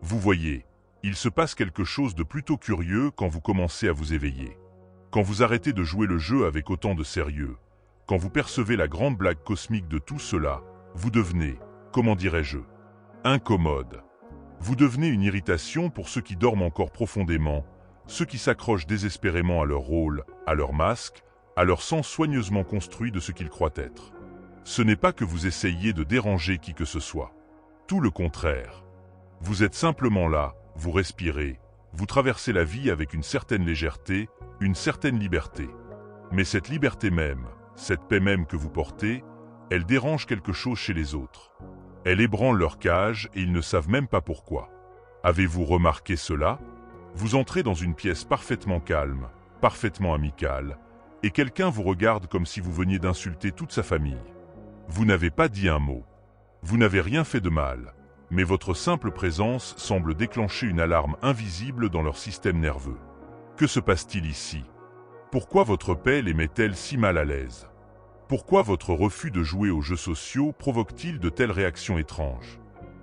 Vous voyez, il se passe quelque chose de plutôt curieux quand vous commencez à vous éveiller. Quand vous arrêtez de jouer le jeu avec autant de sérieux, quand vous percevez la grande blague cosmique de tout cela, vous devenez, comment dirais-je, incommode. Vous devenez une irritation pour ceux qui dorment encore profondément, ceux qui s'accrochent désespérément à leur rôle, à leur masque, à leur sens soigneusement construit de ce qu'ils croient être. Ce n'est pas que vous essayiez de déranger qui que ce soit. Tout le contraire. Vous êtes simplement là, vous respirez, vous traversez la vie avec une certaine légèreté, une certaine liberté. Mais cette liberté même, cette paix même que vous portez, elle dérange quelque chose chez les autres. Elle ébranle leur cage et ils ne savent même pas pourquoi. Avez-vous remarqué cela? Vous entrez dans une pièce parfaitement calme, parfaitement amicale, et quelqu'un vous regarde comme si vous veniez d'insulter toute sa famille. Vous n'avez pas dit un mot. Vous n'avez rien fait de mal, mais votre simple présence semble déclencher une alarme invisible dans leur système nerveux. Que se passe-t-il ici? Pourquoi votre paix les met-elle si mal à l'aise? Pourquoi votre refus de jouer aux jeux sociaux provoque-t-il de telles réactions étranges?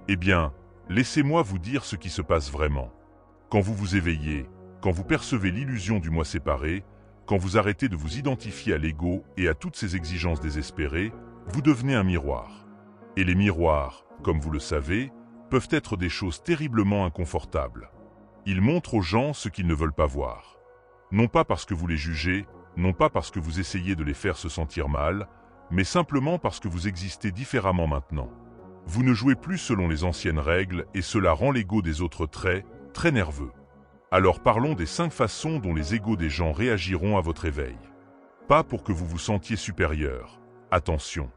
Eh bien, laissez-moi vous dire ce qui se passe vraiment. Quand vous vous éveillez, quand vous percevez l'illusion du moi séparé, quand vous arrêtez de vous identifier à l'ego et à toutes ces exigences désespérées, vous devenez un miroir. Et les miroirs, comme vous le savez, peuvent être des choses terriblement inconfortables. Ils montrent aux gens ce qu'ils ne veulent pas voir. Non pas parce que vous les jugez, non pas parce que vous essayez de les faire se sentir mal, mais simplement parce que vous existez différemment maintenant. Vous ne jouez plus selon les anciennes règles et cela rend l'ego des autres très nerveux. Alors parlons des 5 façons dont les égos des gens réagiront à votre éveil. Pas pour que vous vous sentiez supérieur. Attention.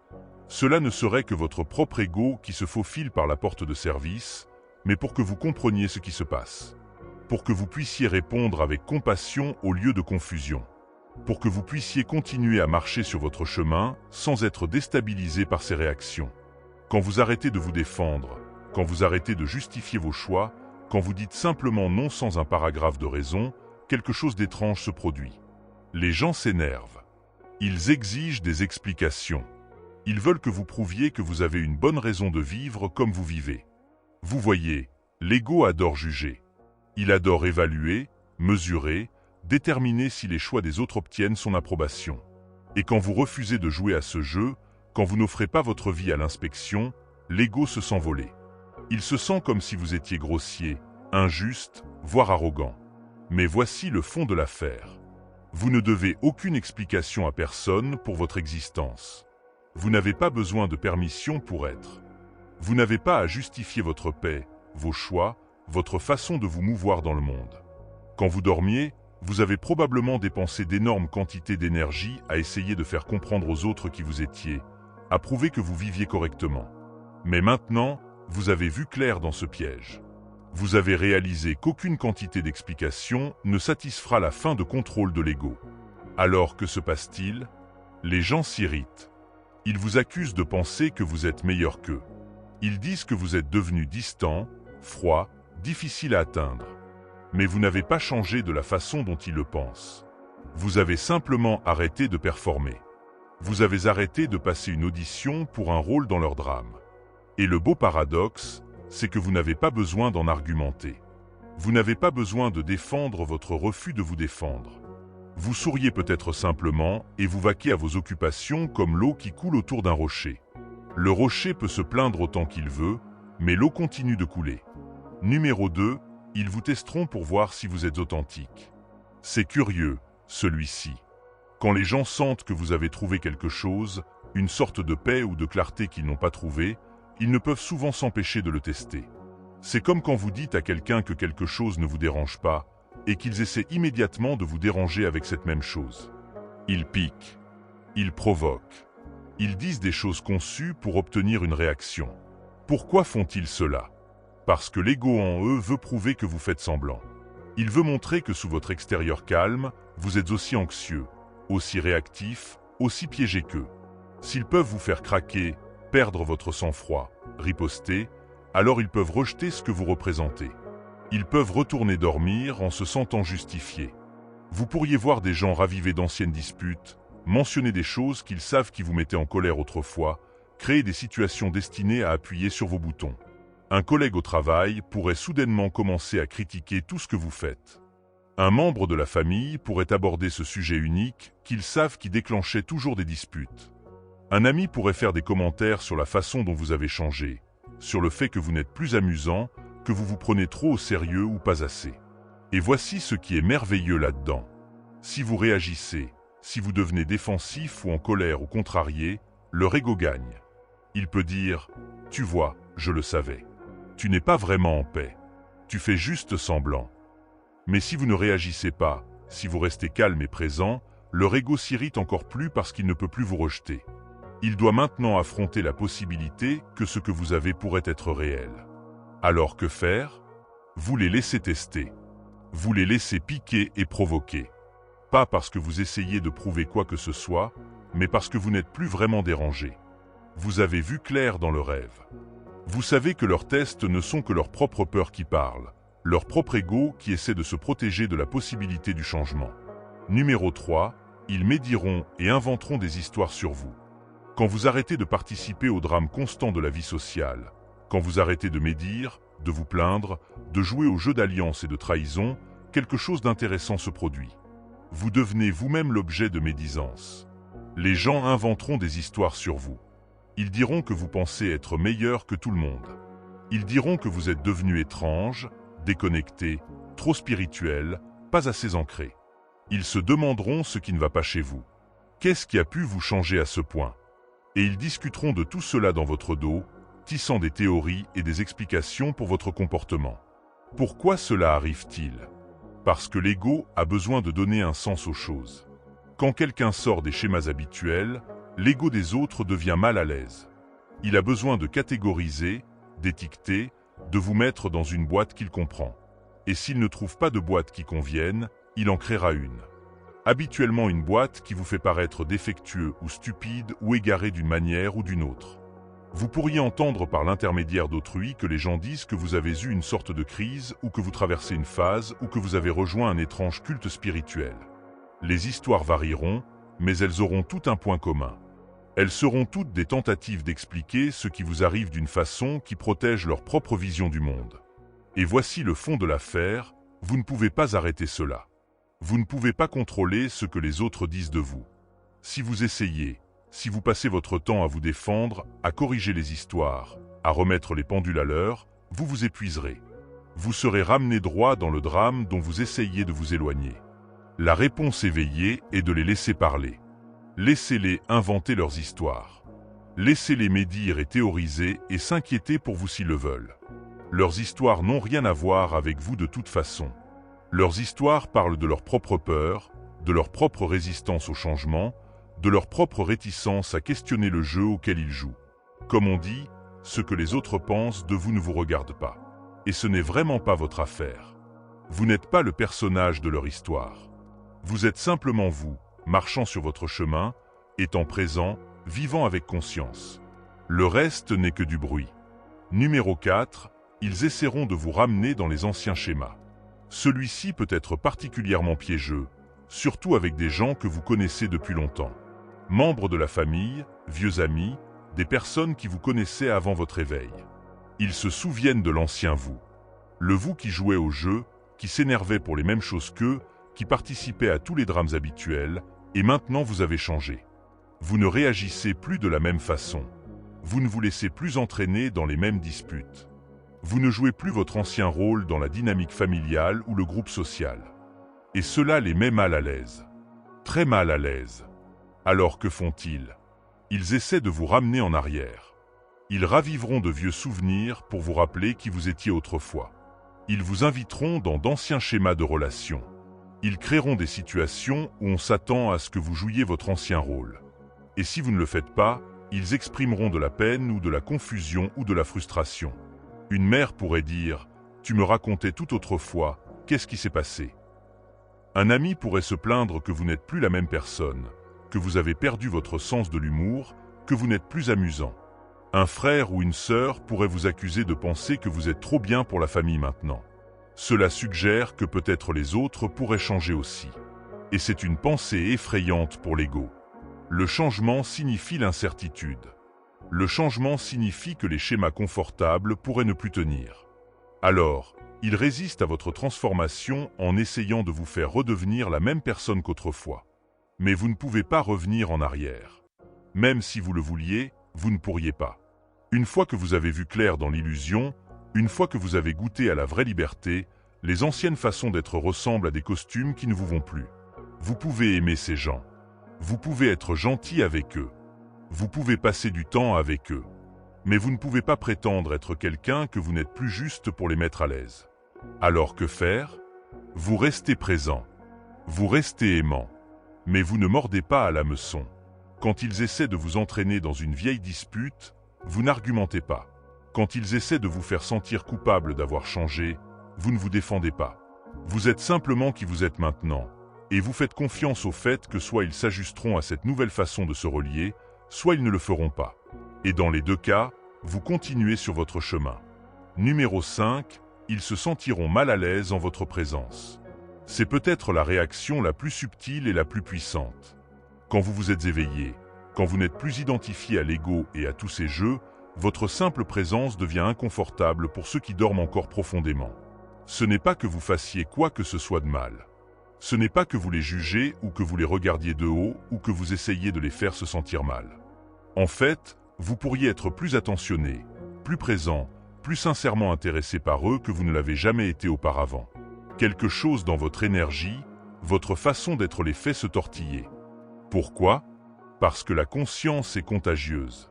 Cela ne serait que votre propre ego qui se faufile par la porte de service, mais pour que vous compreniez ce qui se passe. Pour que vous puissiez répondre avec compassion au lieu de confusion. Pour que vous puissiez continuer à marcher sur votre chemin sans être déstabilisé par ces réactions. Quand vous arrêtez de vous défendre, quand vous arrêtez de justifier vos choix, quand vous dites simplement non sans un paragraphe de raison, quelque chose d'étrange se produit. Les gens s'énervent. Ils exigent des explications. Ils veulent que vous prouviez que vous avez une bonne raison de vivre comme vous vivez. Vous voyez, l'ego adore juger. Il adore évaluer, mesurer, déterminer si les choix des autres obtiennent son approbation. Et quand vous refusez de jouer à ce jeu, quand vous n'offrez pas votre vie à l'inspection, l'ego se sent volé. Il se sent comme si vous étiez grossier, injuste, voire arrogant. Mais voici le fond de l'affaire. Vous ne devez aucune explication à personne pour votre existence. Vous n'avez pas besoin de permission pour être. Vous n'avez pas à justifier votre paix, vos choix, votre façon de vous mouvoir dans le monde. Quand vous dormiez, vous avez probablement dépensé d'énormes quantités d'énergie à essayer de faire comprendre aux autres qui vous étiez, à prouver que vous viviez correctement. Mais maintenant, vous avez vu clair dans ce piège. Vous avez réalisé qu'aucune quantité d'explication ne satisfera la fin de contrôle de l'ego. Alors que se passe-t-il? Les gens s'irritent. Ils vous accusent de penser que vous êtes meilleur qu'eux. Ils disent que vous êtes devenu distant, froid, difficile à atteindre. Mais vous n'avez pas changé de la façon dont ils le pensent. Vous avez simplement arrêté de performer. Vous avez arrêté de passer une audition pour un rôle dans leur drame. Et le beau paradoxe, c'est que vous n'avez pas besoin d'en argumenter. Vous n'avez pas besoin de défendre votre refus de vous défendre. Vous souriez peut-être simplement et vous vaquez à vos occupations comme l'eau qui coule autour d'un rocher. Le rocher peut se plaindre autant qu'il veut, mais l'eau continue de couler. Numéro 2, ils vous testeront pour voir si vous êtes authentique. C'est curieux, celui-ci. Quand les gens sentent que vous avez trouvé quelque chose, une sorte de paix ou de clarté qu'ils n'ont pas trouvé, ils ne peuvent souvent s'empêcher de le tester. C'est comme quand vous dites à quelqu'un que quelque chose ne vous dérange pas, et qu'ils essaient immédiatement de vous déranger avec cette même chose. Ils piquent. Ils provoquent. Ils disent des choses conçues pour obtenir une réaction. Pourquoi font-ils cela? Parce que l'ego en eux veut prouver que vous faites semblant. Il veut montrer que sous votre extérieur calme, vous êtes aussi anxieux, aussi réactif, aussi piégé qu'eux. S'ils peuvent vous faire craquer, perdre votre sang-froid, riposter, alors ils peuvent rejeter ce que vous représentez. Ils peuvent retourner dormir en se sentant justifiés. Vous pourriez voir des gens raviver d'anciennes disputes, mentionner des choses qu'ils savent qui vous mettaient en colère autrefois, créer des situations destinées à appuyer sur vos boutons. Un collègue au travail pourrait soudainement commencer à critiquer tout ce que vous faites. Un membre de la famille pourrait aborder ce sujet unique qu'ils savent qui déclenchait toujours des disputes. Un ami pourrait faire des commentaires sur la façon dont vous avez changé, sur le fait que vous n'êtes plus amusant, que vous vous prenez trop au sérieux ou pas assez. Et voici ce qui est merveilleux là-dedans. Si vous réagissez, si vous devenez défensif ou en colère ou contrarié, leur ego gagne. Il peut dire « Tu vois, je le savais. Tu n'es pas vraiment en paix. Tu fais juste semblant. » Mais si vous ne réagissez pas, si vous restez calme et présent, leur ego s'irrite encore plus parce qu'il ne peut plus vous rejeter. Il doit maintenant affronter la possibilité que ce que vous avez pourrait être réel. Alors que faire? Vous les laissez tester. Vous les laissez piquer et provoquer. Pas parce que vous essayez de prouver quoi que ce soit, mais parce que vous n'êtes plus vraiment dérangé. Vous avez vu clair dans le rêve. Vous savez que leurs tests ne sont que leur propre peur qui parle, leur propre ego qui essaie de se protéger de la possibilité du changement. Numéro 3, ils médiront et inventeront des histoires sur vous. Quand vous arrêtez de participer au drame constant de la vie sociale, quand vous arrêtez de médire, de vous plaindre, de jouer au jeu d'alliance et de trahison, quelque chose d'intéressant se produit. Vous devenez vous-même l'objet de médisance. Les gens inventeront des histoires sur vous. Ils diront que vous pensez être meilleur que tout le monde. Ils diront que vous êtes devenu étrange, déconnecté, trop spirituel, pas assez ancré. Ils se demanderont ce qui ne va pas chez vous. Qu'est-ce qui a pu vous changer à ce point? Et ils discuteront de tout cela dans votre dos, tissant des théories et des explications pour votre comportement. Pourquoi cela arrive-t-il? Parce que l'ego a besoin de donner un sens aux choses. Quand quelqu'un sort des schémas habituels, l'ego des autres devient mal à l'aise. Il a besoin de catégoriser, d'étiqueter, de vous mettre dans une boîte qu'il comprend. Et s'il ne trouve pas de boîte qui convienne, il en créera une. Habituellement une boîte qui vous fait paraître défectueux ou stupide ou égaré d'une manière ou d'une autre. Vous pourriez entendre par l'intermédiaire d'autrui que les gens disent que vous avez eu une sorte de crise ou que vous traversez une phase ou que vous avez rejoint un étrange culte spirituel. Les histoires varieront, mais elles auront tout un point commun. Elles seront toutes des tentatives d'expliquer ce qui vous arrive d'une façon qui protège leur propre vision du monde. Et voici le fond de l'affaire, vous ne pouvez pas arrêter cela. Vous ne pouvez pas contrôler ce que les autres disent de vous. Si vous essayez, si vous passez votre temps à vous défendre, à corriger les histoires, à remettre les pendules à l'heure, vous vous épuiserez. Vous serez ramené droit dans le drame dont vous essayez de vous éloigner. La réponse éveillée est de les laisser parler. Laissez-les inventer leurs histoires. Laissez-les médire et théoriser et s'inquiéter pour vous s'ils le veulent. Leurs histoires n'ont rien à voir avec vous de toute façon. Leurs histoires parlent de leur propre peur, de leur propre résistance au changement, de leur propre réticence à questionner le jeu auquel ils jouent. Comme on dit, ce que les autres pensent de vous ne vous regarde pas. Et ce n'est vraiment pas votre affaire. Vous n'êtes pas le personnage de leur histoire. Vous êtes simplement vous, marchant sur votre chemin, étant présent, vivant avec conscience. Le reste n'est que du bruit. Numéro 4, ils essaieront de vous ramener dans les anciens schémas. Celui-ci peut être particulièrement piégeux, surtout avec des gens que vous connaissez depuis longtemps. Membres de la famille, vieux amis, des personnes qui vous connaissaient avant votre éveil. Ils se souviennent de l'ancien vous. Le vous qui jouait au jeu, qui s'énervait pour les mêmes choses qu'eux, qui participait à tous les drames habituels, et maintenant vous avez changé. Vous ne réagissez plus de la même façon. Vous ne vous laissez plus entraîner dans les mêmes disputes. Vous ne jouez plus votre ancien rôle dans la dynamique familiale ou le groupe social. Et cela les met mal à l'aise. Très mal à l'aise. Alors que font-ils? Ils essaient de vous ramener en arrière. Ils raviveront de vieux souvenirs pour vous rappeler qui vous étiez autrefois. Ils vous inviteront dans d'anciens schémas de relations. Ils créeront des situations où on s'attend à ce que vous jouiez votre ancien rôle. Et si vous ne le faites pas, ils exprimeront de la peine ou de la confusion ou de la frustration. Une mère pourrait dire « Tu me racontais tout autrefois, qu'est-ce qui s'est passé ?» Un ami pourrait se plaindre que vous n'êtes plus la même personne, que vous avez perdu votre sens de l'humour, que vous n'êtes plus amusant. Un frère ou une sœur pourrait vous accuser de penser que vous êtes trop bien pour la famille maintenant. Cela suggère que peut-être les autres pourraient changer aussi. Et c'est une pensée effrayante pour l'ego. Le changement signifie l'incertitude. Le changement signifie que les schémas confortables pourraient ne plus tenir. Alors, ils résistent à votre transformation en essayant de vous faire redevenir la même personne qu'autrefois. Mais vous ne pouvez pas revenir en arrière. Même si vous le vouliez, vous ne pourriez pas. Une fois que vous avez vu clair dans l'illusion, une fois que vous avez goûté à la vraie liberté, les anciennes façons d'être ressemblent à des costumes qui ne vous vont plus. Vous pouvez aimer ces gens. Vous pouvez être gentil avec eux. Vous pouvez passer du temps avec eux. Mais vous ne pouvez pas prétendre être quelqu'un que vous n'êtes plus juste pour les mettre à l'aise. Alors que faire? Vous restez présent. Vous restez aimant. Mais vous ne mordez pas à l'hameçon. Quand ils essaient de vous entraîner dans une vieille dispute, vous n'argumentez pas. Quand ils essaient de vous faire sentir coupable d'avoir changé, vous ne vous défendez pas. Vous êtes simplement qui vous êtes maintenant, et vous faites confiance au fait que soit ils s'ajusteront à cette nouvelle façon de se relier, soit ils ne le feront pas. Et dans les deux cas, vous continuez sur votre chemin. Numéro 5, ils se sentiront mal à l'aise en votre présence. C'est peut-être la réaction la plus subtile et la plus puissante. Quand vous vous êtes éveillé, quand vous n'êtes plus identifié à l'ego et à tous ces jeux, votre simple présence devient inconfortable pour ceux qui dorment encore profondément. Ce n'est pas que vous fassiez quoi que ce soit de mal. Ce n'est pas que vous les jugez ou que vous les regardiez de haut ou que vous essayiez de les faire se sentir mal. En fait, vous pourriez être plus attentionné, plus présent, plus sincèrement intéressé par eux que vous ne l'avez jamais été auparavant. Quelque chose dans votre énergie, votre façon d'être les fait se tortiller. Pourquoi? Parce que la conscience est contagieuse.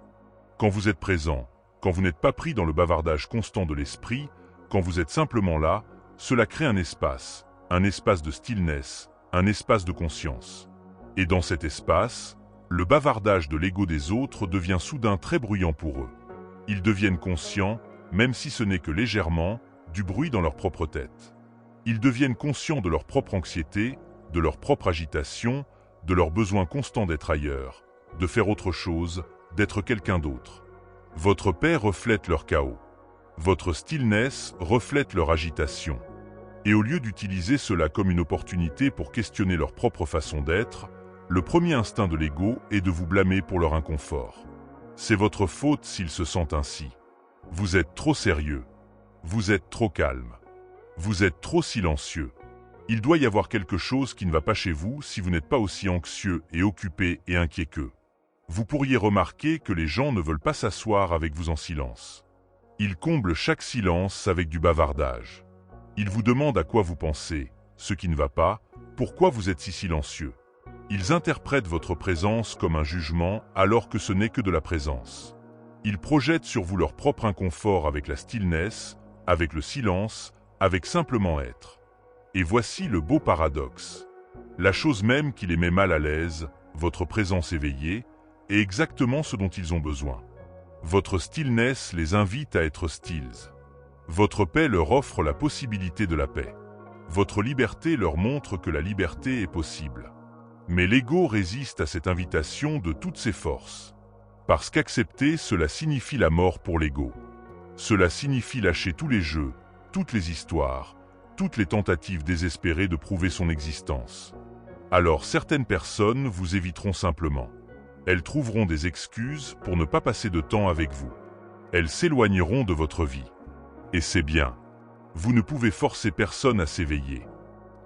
Quand vous êtes présent, quand vous n'êtes pas pris dans le bavardage constant de l'esprit, quand vous êtes simplement là, cela crée un espace de stillness, un espace de conscience. Et dans cet espace, le bavardage de l'ego des autres devient soudain très bruyant pour eux. Ils deviennent conscients, même si ce n'est que légèrement, du bruit dans leur propre tête. Ils deviennent conscients de leur propre anxiété, de leur propre agitation, de leur besoin constant d'être ailleurs, de faire autre chose, d'être quelqu'un d'autre. Votre paix reflète leur chaos. Votre stillness reflète leur agitation. Et au lieu d'utiliser cela comme une opportunité pour questionner leur propre façon d'être, le premier instinct de l'ego est de vous blâmer pour leur inconfort. C'est votre faute s'ils se sentent ainsi. Vous êtes trop sérieux. Vous êtes trop calme. Vous êtes trop silencieux. Il doit y avoir quelque chose qui ne va pas chez vous si vous n'êtes pas aussi anxieux et occupé et inquiet qu'eux. Vous pourriez remarquer que les gens ne veulent pas s'asseoir avec vous en silence. Ils comblent chaque silence avec du bavardage. Ils vous demandent à quoi vous pensez, ce qui ne va pas, pourquoi vous êtes si silencieux. Ils interprètent votre présence comme un jugement alors que ce n'est que de la présence. Ils projettent sur vous leur propre inconfort avec la stillness, avec le silence, avec simplement être. Et voici le beau paradoxe. La chose même qui les met mal à l'aise, votre présence éveillée, est exactement ce dont ils ont besoin. Votre stillness les invite à être stills. Votre paix leur offre la possibilité de la paix. Votre liberté leur montre que la liberté est possible. Mais l'ego résiste à cette invitation de toutes ses forces. Parce qu'accepter, cela signifie la mort pour l'ego. Cela signifie lâcher tous les jeux, toutes les histoires, toutes les tentatives désespérées de prouver son existence. Alors certaines personnes vous éviteront simplement. Elles trouveront des excuses pour ne pas passer de temps avec vous. Elles s'éloigneront de votre vie. Et c'est bien. Vous ne pouvez forcer personne à s'éveiller.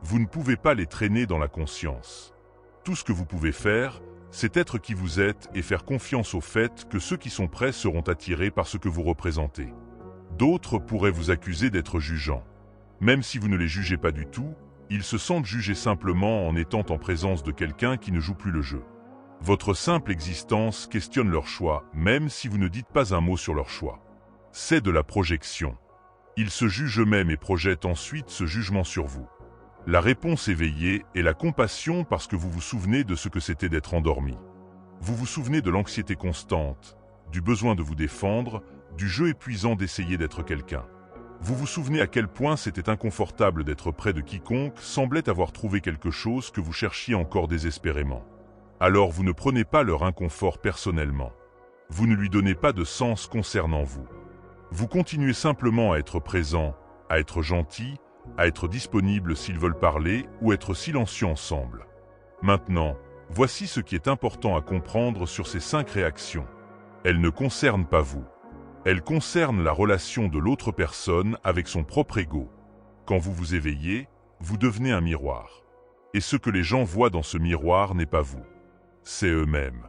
Vous ne pouvez pas les traîner dans la conscience. Tout ce que vous pouvez faire, c'est être qui vous êtes et faire confiance au fait que ceux qui sont prêts seront attirés par ce que vous représentez. D'autres pourraient vous accuser d'être jugeant. Même si vous ne les jugez pas du tout, ils se sentent jugés simplement en étant en présence de quelqu'un qui ne joue plus le jeu. Votre simple existence questionne leur choix, même si vous ne dites pas un mot sur leur choix. C'est de la projection. Ils se jugent eux-mêmes et projettent ensuite ce jugement sur vous. La réponse éveillée est la compassion parce que vous vous souvenez de ce que c'était d'être endormi. Vous vous souvenez de l'anxiété constante, du besoin de vous défendre, du jeu épuisant d'essayer d'être quelqu'un. Vous vous souvenez à quel point c'était inconfortable d'être près de quiconque semblait avoir trouvé quelque chose que vous cherchiez encore désespérément. Alors vous ne prenez pas leur inconfort personnellement. Vous ne lui donnez pas de sens concernant vous. Vous continuez simplement à être présent, à être gentil, à être disponible s'ils veulent parler ou être silencieux ensemble. Maintenant, voici ce qui est important à comprendre sur ces 5 réactions. Elles ne concernent pas vous. Elles concernent la relation de l'autre personne avec son propre ego. Quand vous vous éveillez, vous devenez un miroir. Et ce que les gens voient dans ce miroir n'est pas vous. C'est eux-mêmes.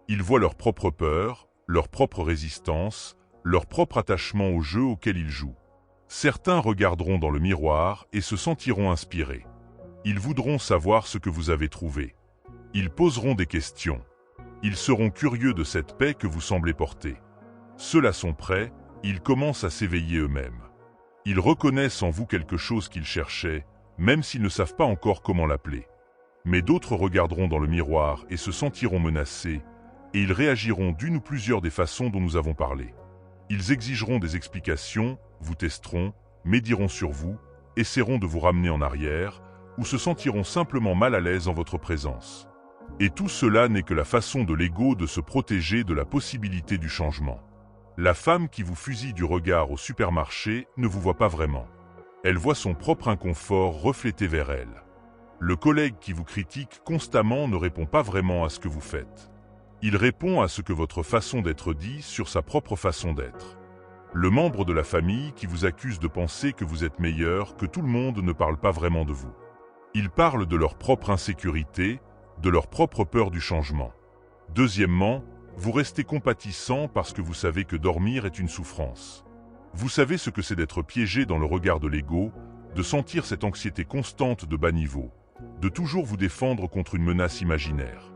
Ils voient leur propre peur, leur propre résistance, leur propre attachement au jeu auquel ils jouent. Certains regarderont dans le miroir et se sentiront inspirés. Ils voudront savoir ce que vous avez trouvé. Ils poseront des questions. Ils seront curieux de cette paix que vous semblez porter. Ceux-là sont prêts, ils commencent à s'éveiller eux-mêmes. Ils reconnaissent en vous quelque chose qu'ils cherchaient, même s'ils ne savent pas encore comment l'appeler. Mais d'autres regarderont dans le miroir et se sentiront menacés, et ils réagiront d'une ou plusieurs des façons dont nous avons parlé. Ils exigeront des explications, vous testeront, médiront sur vous, essaieront de vous ramener en arrière, ou se sentiront simplement mal à l'aise en votre présence. Et tout cela n'est que la façon de l'ego de se protéger de la possibilité du changement. La femme qui vous fusille du regard au supermarché ne vous voit pas vraiment. Elle voit son propre inconfort reflété vers elle. Le collègue qui vous critique constamment ne répond pas vraiment à ce que vous faites. Il répond à ce que votre façon d'être dit sur sa propre façon d'être. Le membre de la famille qui vous accuse de penser que vous êtes meilleur, que tout le monde ne parle pas vraiment de vous. Ils parlent de leur propre insécurité, de leur propre peur du changement. Deuxièmement, vous restez compatissant parce que vous savez que dormir est une souffrance. Vous savez ce que c'est d'être piégé dans le regard de l'ego, de sentir cette anxiété constante de bas niveau, de toujours vous défendre contre une menace imaginaire.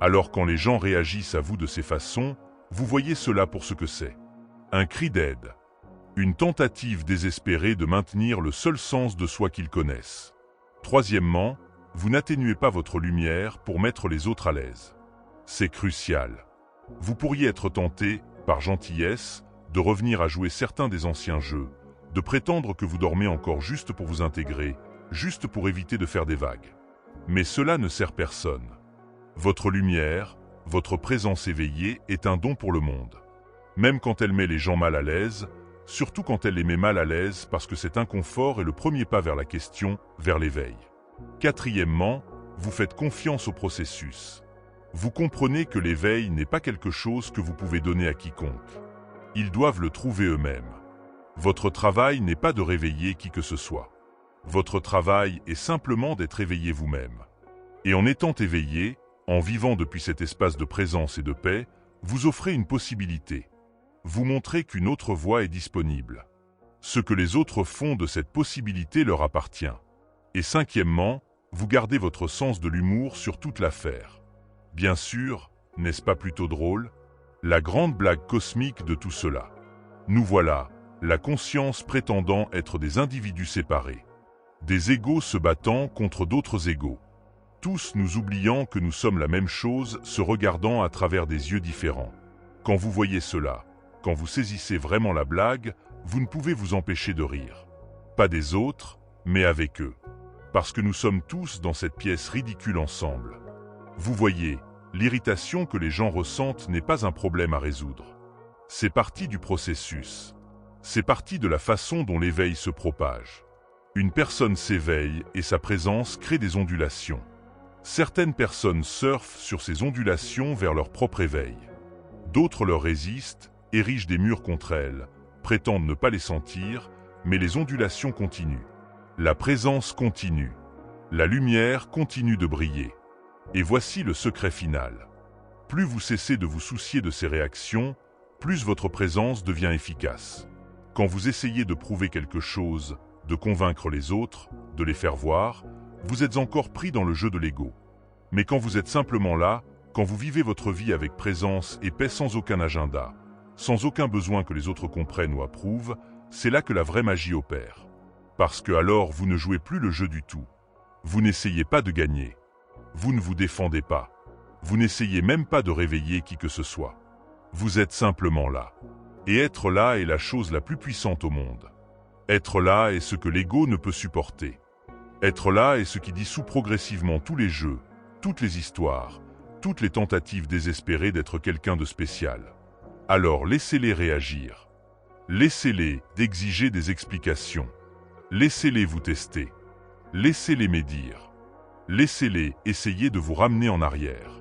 Alors quand les gens réagissent à vous de ces façons, vous voyez cela pour ce que c'est. Un cri d'aide. Une tentative désespérée de maintenir le seul sens de soi qu'ils connaissent. Troisièmement, vous n'atténuez pas votre lumière pour mettre les autres à l'aise. C'est crucial. Vous pourriez être tenté, par gentillesse, de revenir à jouer certains des anciens jeux, de prétendre que vous dormez encore juste pour vous intégrer, juste pour éviter de faire des vagues. Mais cela ne sert personne. Votre lumière, votre présence éveillée est un don pour le monde. Même quand elle met les gens mal à l'aise, surtout quand elle les met mal à l'aise parce que cet inconfort est le premier pas vers la question, vers l'éveil. Quatrièmement, vous faites confiance au processus. Vous comprenez que l'éveil n'est pas quelque chose que vous pouvez donner à quiconque. Ils doivent le trouver eux-mêmes. Votre travail n'est pas de réveiller qui que ce soit. Votre travail est simplement d'être éveillé vous-même. Et en étant éveillé, en vivant depuis cet espace de présence et de paix, vous offrez une possibilité. Vous montrez qu'une autre voie est disponible. Ce que les autres font de cette possibilité leur appartient. Et cinquièmement, vous gardez votre sens de l'humour sur toute l'affaire. Bien sûr, n'est-ce pas plutôt drôle? La grande blague cosmique de tout cela. Nous voilà, la conscience prétendant être des individus séparés. Des égos se battant contre d'autres égos. Tous nous oubliant que nous sommes la même chose, se regardant à travers des yeux différents. Quand vous voyez cela, quand vous saisissez vraiment la blague, vous ne pouvez vous empêcher de rire. Pas des autres, mais avec eux. Parce que nous sommes tous dans cette pièce ridicule ensemble. Vous voyez, l'irritation que les gens ressentent n'est pas un problème à résoudre. C'est partie du processus. C'est partie de la façon dont l'éveil se propage. Une personne s'éveille et sa présence crée des ondulations. Certaines personnes surfent sur ces ondulations vers leur propre éveil. D'autres leur résistent, érigent des murs contre elles, prétendent ne pas les sentir, mais les ondulations continuent. La présence continue. La lumière continue de briller. Et voici le secret final. Plus vous cessez de vous soucier de ces réactions, plus votre présence devient efficace. Quand vous essayez de prouver quelque chose, de convaincre les autres, de les faire voir, vous êtes encore pris dans le jeu de l'ego. Mais quand vous êtes simplement là, quand vous vivez votre vie avec présence et paix sans aucun agenda, sans aucun besoin que les autres comprennent ou approuvent, c'est là que la vraie magie opère. Parce que alors vous ne jouez plus le jeu du tout. Vous n'essayez pas de gagner. Vous ne vous défendez pas. Vous n'essayez même pas de réveiller qui que ce soit. Vous êtes simplement là. Et être là est la chose la plus puissante au monde. Être là est ce que l'ego ne peut supporter. Être là est ce qui dissout progressivement tous les jeux, toutes les histoires, toutes les tentatives désespérées d'être quelqu'un de spécial. Alors laissez-les réagir. Laissez-les d'exiger des explications. Laissez-les vous tester. Laissez-les médire. Laissez-les essayer de vous ramener en arrière.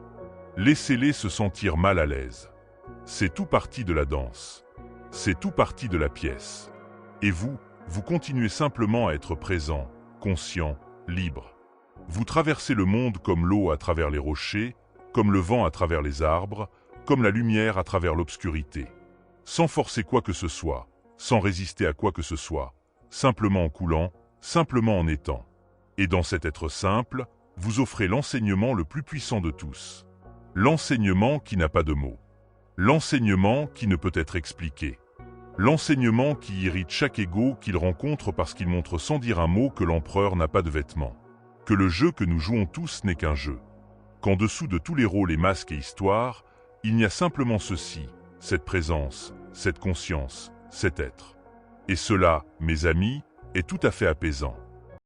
Laissez-les se sentir mal à l'aise. C'est tout parti de la danse. C'est tout parti de la pièce. Et vous continuez simplement à être présent, conscient, libre. Vous traversez le monde comme l'eau à travers les rochers, comme le vent à travers les arbres, comme la lumière à travers l'obscurité. Sans forcer quoi que ce soit, sans résister à quoi que ce soit, simplement en coulant, simplement en étant. Et dans cet être simple, vous offrez l'enseignement le plus puissant de tous. L'enseignement qui n'a pas de mots. L'enseignement qui ne peut être expliqué. L'enseignement qui irrite chaque ego qu'il rencontre parce qu'il montre sans dire un mot que l'empereur n'a pas de vêtements. Que le jeu que nous jouons tous n'est qu'un jeu. Qu'en dessous de tous les rôles et masques et histoires, il n'y a simplement ceci, cette présence, cette conscience, cet être. Et cela, mes amis, est tout à fait apaisant.